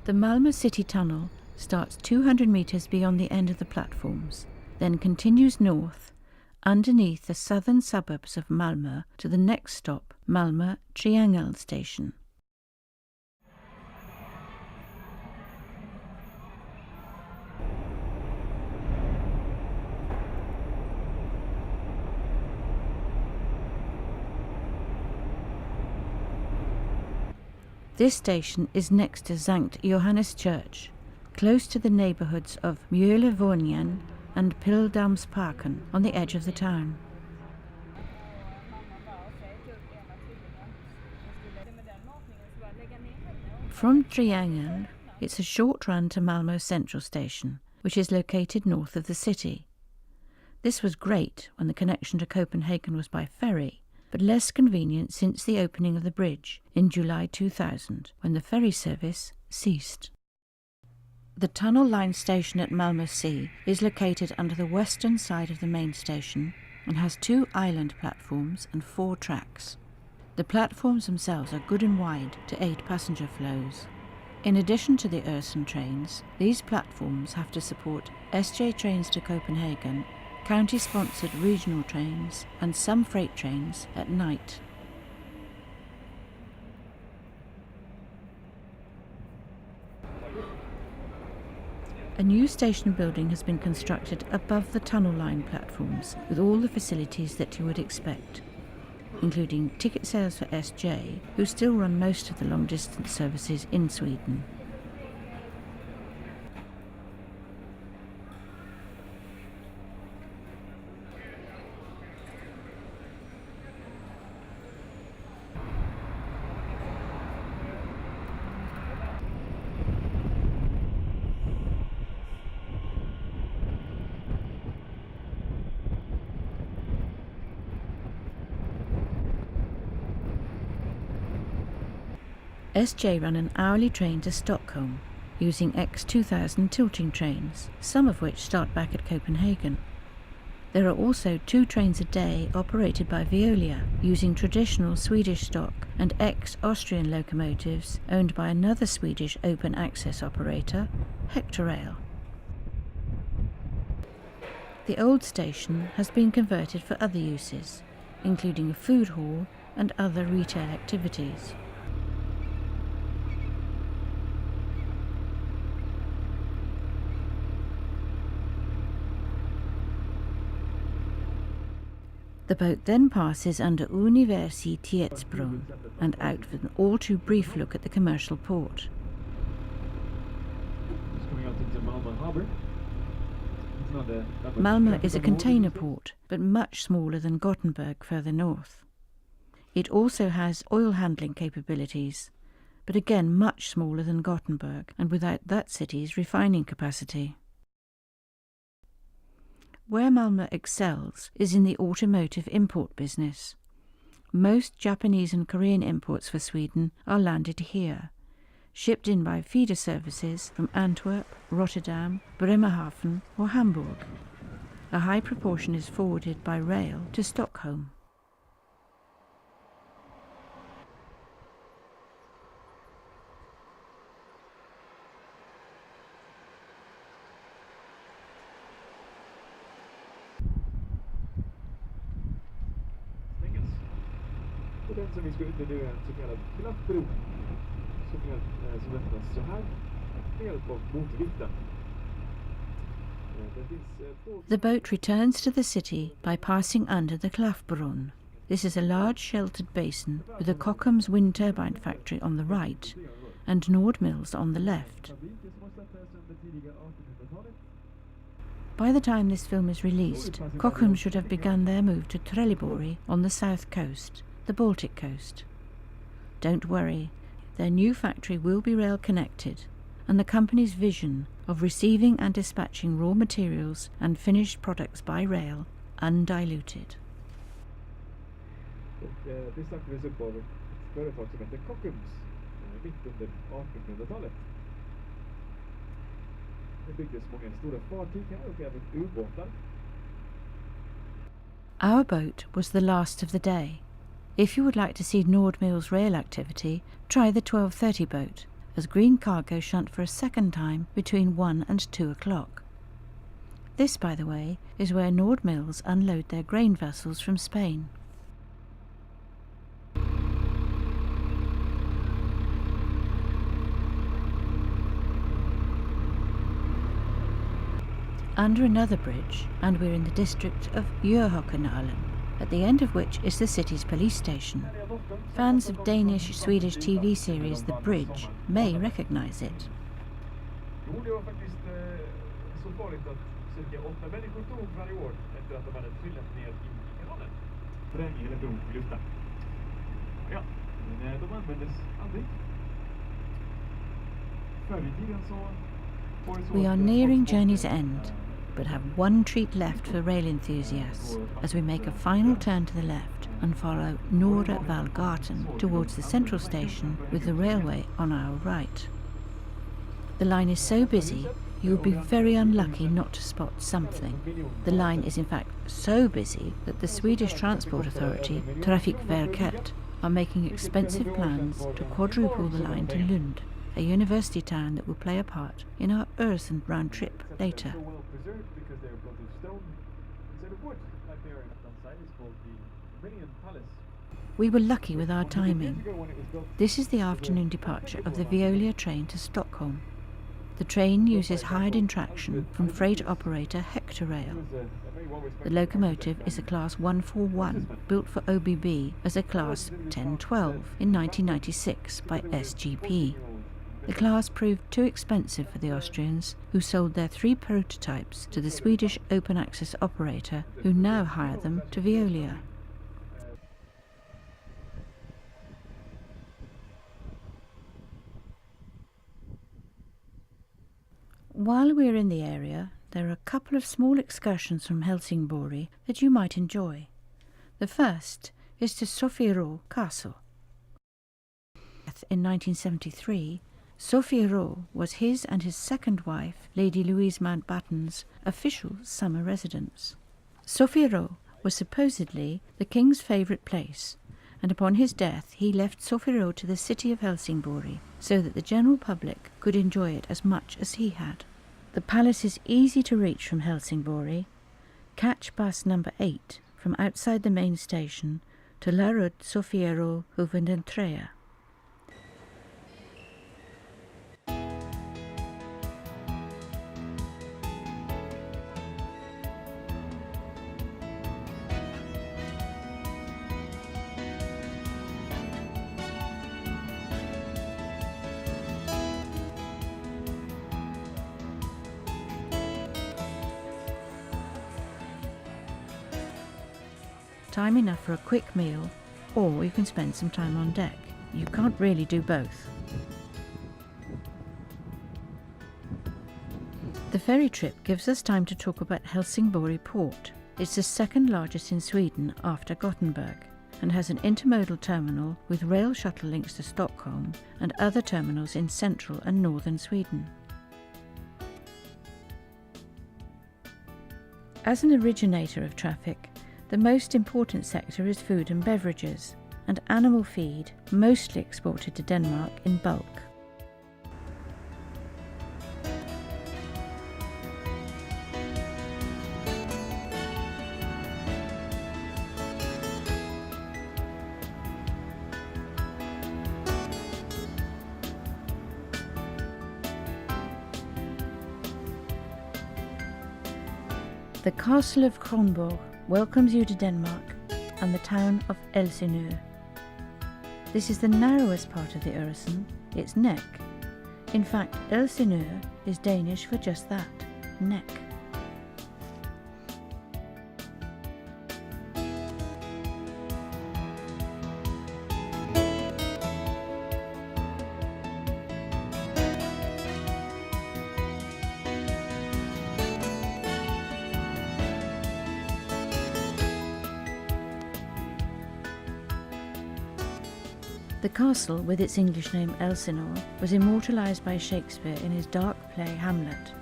The Malmö City Tunnel starts 200 metres beyond the end of the platforms, then continues north underneath the southern suburbs of Malmö to the next stop, Malmö Triangel Station. This station is next to Sankt Johannes Church, close to the neighbourhoods of Mjölevåningen and Pildammsparken on the edge of the town. From Triangel, it's a short run to Malmö Central Station, which is located north of the city. This was great when the connection to Copenhagen was by ferry, but less convenient since the opening of the bridge in July 2000, when the ferry service ceased. The tunnel line station at Malmö Sea is located under the western side of the main station and has 2 island platforms and 4 tracks. The platforms themselves are good and wide to aid passenger flows. In addition to the Öresund trains, these platforms have to support SJ trains to Copenhagen, county-sponsored regional trains and some freight trains at night. A new station building has been constructed above the tunnel line platforms with all the facilities that you would expect, including ticket sales for SJ, who still run most of the long-distance services in Sweden. SJ run an hourly train to Stockholm, using X2000 tilting trains, some of which start back at Copenhagen. There are also 2 trains a day operated by Veolia, using traditional Swedish stock and ex-Austrian locomotives owned by another Swedish open access operator, Hectorail. The old station has been converted for other uses, including a food hall and other retail activities. The boat then passes under Universitetsbron and out with an all too brief look at the commercial port. Malmö is a container port, but much smaller than Gothenburg further north. It also has oil handling capabilities, but again much smaller than Gothenburg and without that city's refining capacity. Where Malmö excels is in the automotive import business. Most Japanese and Korean imports for Sweden are landed here, shipped in by feeder services from Antwerp, Rotterdam, Bremerhaven or Hamburg. A high proportion is forwarded by rail to Stockholm. Den som vi ska ut nu är en så kallad klaffbro som öppnas så här med hjälp av motorvikten. The boat returns to the city by passing under the Klaffbron. This is a large sheltered basin with a Kockums wind turbine factory on the right and Nord Mills on the left. By the time this film is released, Kockums should have begun their move to Trelleborg on the south coast, the Baltic coast. Don't worry, their new factory will be rail connected, and the company's vision of receiving and dispatching raw materials and finished products by rail undiluted. Det startades upp av ett företag som heter Kockums mitt under 1800-talet. Det byggdes många stora fartyg här och även ubåtar. Our boat was the last of the day. If you would like to see Nord Mills rail activity, try the 12:30 boat, as green cargo shunt for a second time between 1 and 2 o'clock. This, by the way, is where Nord Mills unload their grain vessels from Spain. Under another bridge, and we're in the district of Öresund, at the end of which is the city's police station. Fans of Danish, Swedish TV series The Bridge may recognise it. Jo, det var faktiskt så farligt att cirka 8 människor dog varje år efter att de hade trillat ner i kanalen. Sprängning eller bron på lyfta. Ja, men de användes aldrig. Förr i tiden så var det så. We are nearing journey's end, but have one treat left for rail enthusiasts as we make a final turn to the left and follow Norra Vallgatan towards the central station with the railway on our right. The line is so busy you would be very unlucky not to spot something. The line is in fact so busy that the Swedish transport authority, Trafikverket, are making expensive plans to quadruple the line to Lund, a university town that will play a part in our Öresund round trip later. We were lucky with our timing. This is the afternoon departure of the Veolia train to Stockholm. The train uses hired-in traction from freight operator Hector-Rail. The locomotive is a Class 141, built for OBB as a Class 1012 in 1996 by SGP. The class proved too expensive for the Austrians, who sold their 3 prototypes to the Swedish open-access operator, who now hire them to Veolia. While we're in the area, there are a couple of small excursions from Helsingborg that you might enjoy. The first is to Sofiero Castle. In 1973, Sofiero was his and his second wife, Lady Louise Mountbatten's, official summer residence. Sofiero was supposedly the king's favourite place, and upon his death he left Sofiero to the city of Helsingborg so that the general public could enjoy it as much as he had. The palace is easy to reach from Helsingborg. Catch bus number 8 from outside the main station to Larud Sofiero Huvudentrea. Time enough for a quick meal, or you can spend some time on deck. You can't really do both. The ferry trip gives us time to talk about Helsingborg port. It's the second largest in Sweden after Gothenburg and has an intermodal terminal with rail shuttle links to Stockholm and other terminals in central and northern Sweden. As an originator of traffic, the most important sector is food and beverages, and animal feed, mostly exported to Denmark in bulk. The castle of Kronborg welcomes you to Denmark and the town of Elsinor. This is the narrowest part of the Öresund, its neck. In fact, Elsinor is Danish for just that, neck. The castle, with its English name Elsinor, was immortalised by Shakespeare in his dark play Hamlet.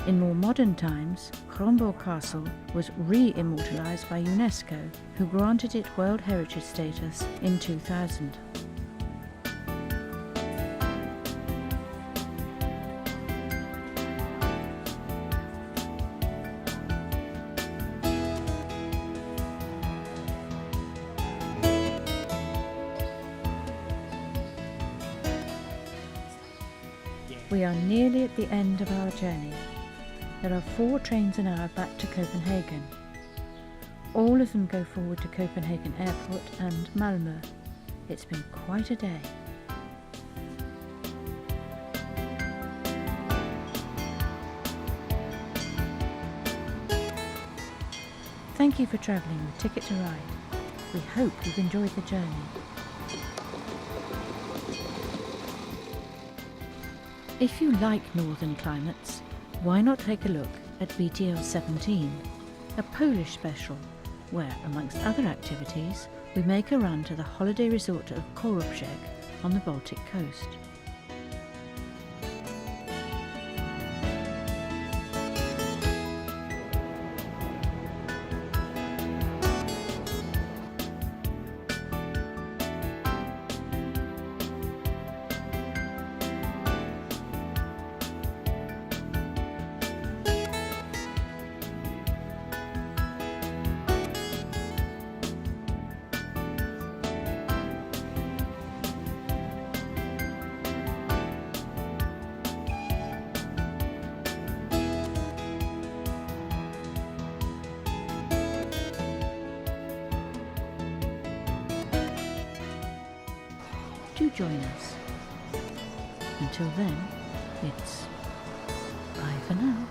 In more modern times, Kronborg Castle was re-immortalised by UNESCO, who granted it World Heritage status in 2000. We are nearly at the end of our journey. There are 4 trains an hour back to Copenhagen. All of them go forward to Copenhagen Airport and Malmö. It's been quite a day. Thank you for travelling with Ticket to Ride. We hope you've enjoyed the journey. If you like northern climates, why not take a look at BTL17, a Polish special, where, amongst other activities, we make a run to the holiday resort of Korupczeg on the Baltic coast. Do join us. Until then, it's bye for now.